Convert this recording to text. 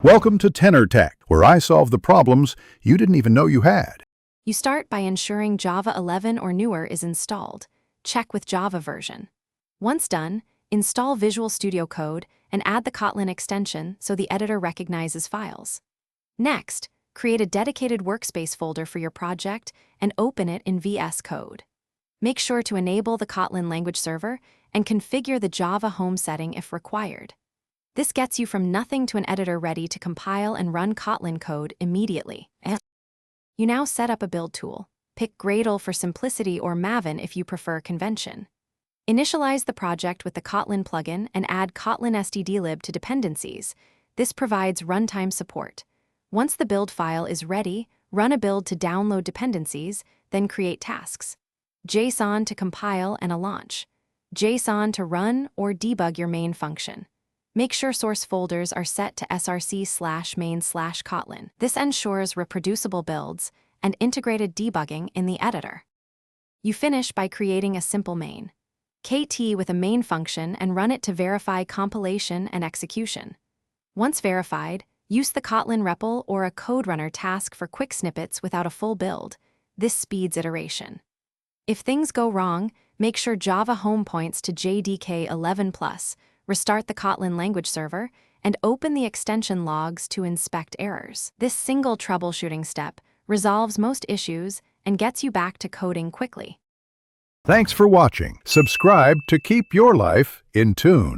Welcome to Tenor Tech, where I solve the problems you didn't even know you had. You start by ensuring Java 11 or newer is installed. Check with Java version. Once done, install Visual Studio Code and add the Kotlin extension so the editor recognizes files. Next, create a dedicated workspace folder for your project and open it in VS Code. Make sure to enable the Kotlin language server and configure the Java home setting if required. This gets you from nothing to an editor ready to compile and run Kotlin code immediately. You now set up a build tool. Pick Gradle for simplicity or Maven if you prefer convention. Initialize the project with the Kotlin plugin and add Kotlin stdlib to dependencies. This provides runtime support. Once the build file is ready, run a build to download dependencies, then create tasks. JSON to compile and a launch. JSON to run or debug your main function. Make sure source folders are set to src/main/Kotlin. This ensures reproducible builds and integrated debugging in the editor. You finish by creating a simple main. KT with a main function and run it to verify compilation and execution. Once verified, use the Kotlin REPL or a code runner task for quick snippets without a full build. This speeds iteration. If things go wrong, make sure Java home points to JDK 11+. Restart the Kotlin language server, and open the extension logs to inspect errors. This single troubleshooting step resolves most issues and gets you back to coding quickly. Thanks for watching. Subscribe to keep your life in tune.